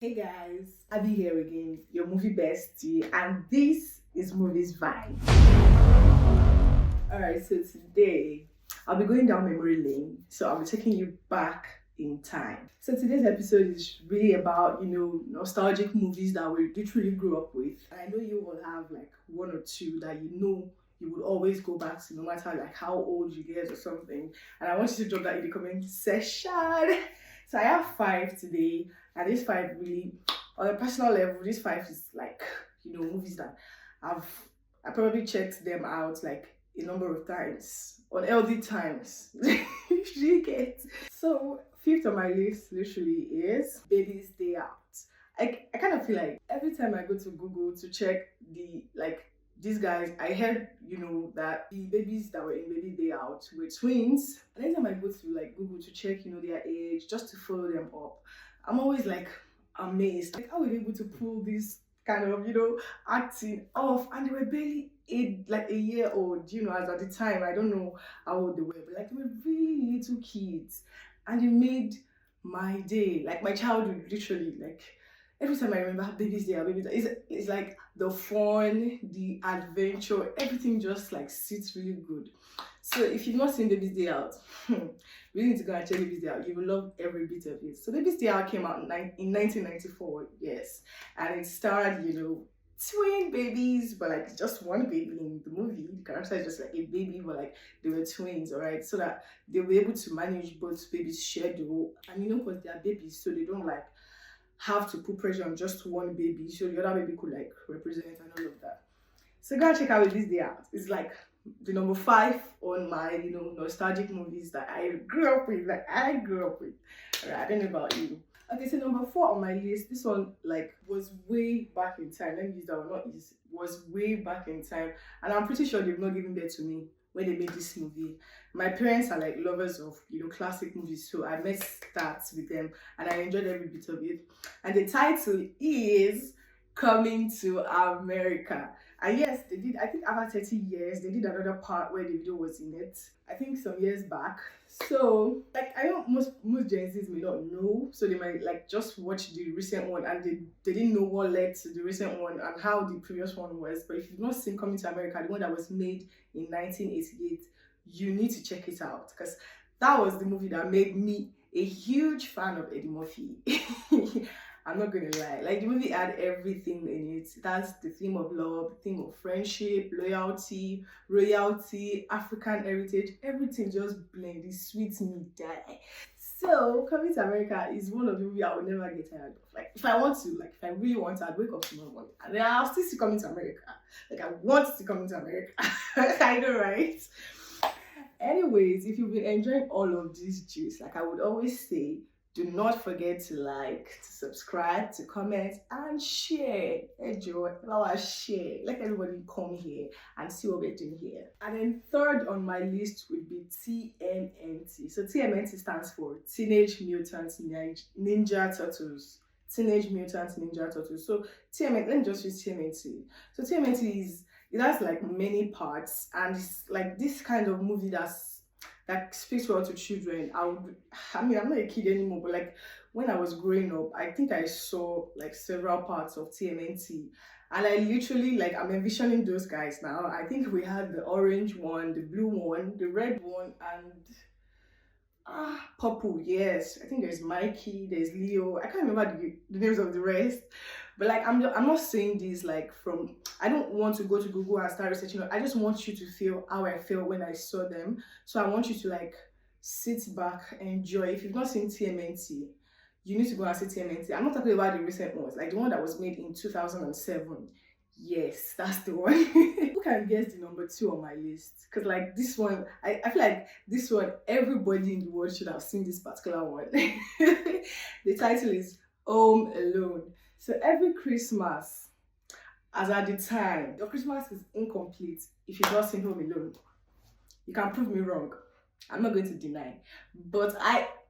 Hey guys, Abby here again, your movie bestie, and this is Moviesvibe. Alright, so today I'll be going down memory lane, so I'll be taking you back in time. So today's episode is really about, nostalgic movies that we literally grew up with. And I know you all have like one or two that you would always go back to no matter like how old you get or something. And I want you to drop that in the comment section. So I have five today, and these five really, on a personal level, these five is like, movies that I've I probably checked them out like a number of times on LD times. You get. So fifth on my list literally is Baby's Day Out. I kind of feel like every time I go to Google to check these guys, I heard, that the babies that were in Baby Day Out were twins. And anytime I go to like Google to check, their age, just to follow them up, I'm always like amazed. Like, how were they able to pull this kind of, acting off? And they were barely a year old, as at the time. I don't know how old they were, but like they were really little kids. And they made my day, like my childhood, literally, like every time I remember Baby's Day, it's like the fun, the adventure, everything just like sits really good. So if you've not seen Baby's Day Out, we need to go and check Baby's Day Out. You will love every bit of it. So Baby's Day Out came out in 1994, yes, and it starred, twin babies, but like just one baby in the movie. The character is just like a baby, but like they were twins, all right, so that they were able to manage both babies' schedule, and because they are babies, so they don't like have to put pressure on just one baby, so the other baby could like represent and all of that. So go and check out This Day Out. It's like the number five on my nostalgic movies that I grew up with. Like I grew up with. Alright, I don't know about you. Okay, so number four on my list. This one like was way back in time. Let me use that one. Not is was way back in time, and I'm pretty sure they've not given birth to me when they made this movie. My parents are like lovers of classic movies, so I met that with them and I enjoyed every bit of it. And the title is Coming to America. And yes, they did. I think after 30 years, they did another part where the video was in it. I think some years back. So, like, I know most Gen Zs may not know, so they might like just watch the recent one and they didn't know what led to the recent one and how the previous one was. But if you've not seen Coming to America, the one that was made in 1988, you need to check it out because that was the movie that made me a huge fan of Eddie Murphy. I'm not gonna lie, like the movie had everything in it. That's the theme of love, the theme of friendship, loyalty, royalty, African heritage, everything just blend. It sweet me die. So Coming to America is one of the movies I will never get tired of. Like if I want to, like if I really want to, I'd wake up tomorrow morning and then I'll still see Coming to America. Like I want to come to America. I know, right? Anyways, if you've been enjoying all of these juice, like I would always say, do not forget to like, to subscribe, to comment, and share. Enjoy, share. Let everybody come here and see what we're doing here. And then third on my list would be TMNT. So TMNT stands for Teenage Mutant Ninja Turtles. Teenage Mutant Ninja Turtles. So TMNT, let me just use TMNT. So TMNT it has like many parts, and it's like this kind of movie that speaks well to children. I'm not a kid anymore, but like when I was growing up, I think I saw like several parts of TMNT, and I literally like I'm envisioning those guys now. I think we had the orange one, the blue one, the red one, and purple. Yes, I think there's Mikey, there's Leo. I can't remember the names of the rest, but like I'm not saying this like from. I don't want to go to Google and start researching. I just want you to feel how I felt when I saw them. So I want you to like sit back, enjoy. If you've not seen TMNT, you need to go and see TMNT. I'm not talking about the recent ones, like the one that was made in 2007. Yes, that's the one. Who can guess the number two on my list? Because like this one, I feel like this one, everybody in the world should have seen this particular one. The title is Home Alone. So every Christmas, as at the time, your Christmas is incomplete if you've not seen Home Alone. You can prove me wrong. I'm not going to deny. But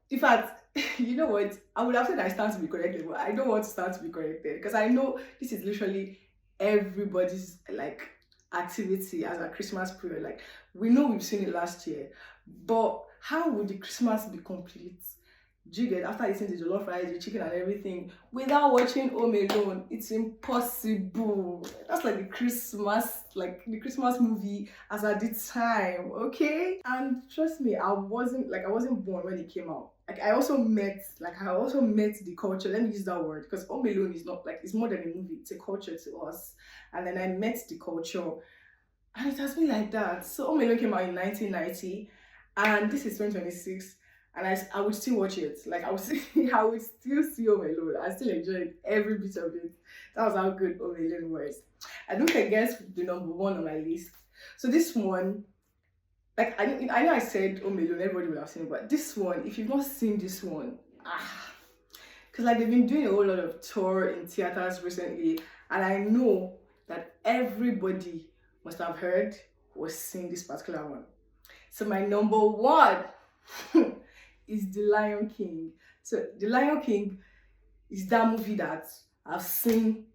in fact, you know what? I would have said I stand to be corrected, but I don't want to stand to be corrected because I know this is literally everybody's like activity as a Christmas period. Like we know we've seen it last year, but how would the Christmas be complete Do you get, after eating the jollof rice, the chicken and everything, without watching Home Alone? It's impossible. That's like the Christmas movie as at the time, okay? And trust me, I wasn't born when it came out. I also met the culture. Let me use that word, because Home Alone is not like, it's more than a movie. It's a culture to us. And then I met the culture, and it has been like that. So Home Alone came out in 1990, and this is 2026, and I would still watch it. Like I would see, I would still see Home Alone. I still enjoyed every bit of it. That was how good Home Alone was. I don't think I guess the number one on my list. So this one, like I know I said Home Alone, everybody would have seen it, but this one, if you've not seen this one, because like they've been doing a whole lot of tour in theaters recently, and I know that everybody must have heard or seen this particular one. So my number one is The Lion King. So The Lion King is that movie that I've seen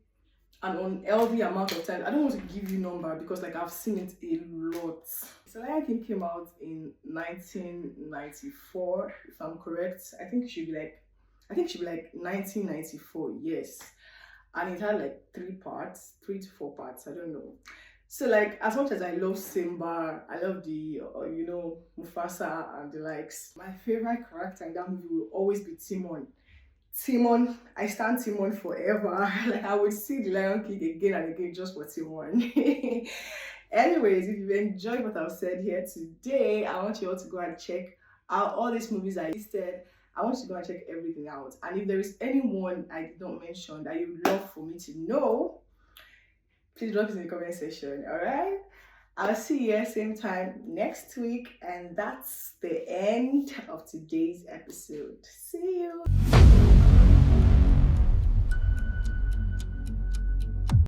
an unhealthy amount of times. I don't want to give you number because like I've seen it a lot. So Lion King came out in 1994, if I'm correct. I think it should be like 1994, yes. And it had like 3 to 4 parts, I don't know. So like, as much as I love Simba, I love the Mufasa and the likes, my favorite character in that movie will always be Timon. Timon, I stand Timon forever. Like I would see The Lion King again and again just for Timon. Anyways, if you've enjoyed what I've said here today, I want you all to go and check out all these movies I listed. I want you to go and check everything out. And if there is anyone I did not mention that you would love for me to know, please drop it in the comment section, alright? I'll see you here same time next week, and that's the end of today's episode. See you!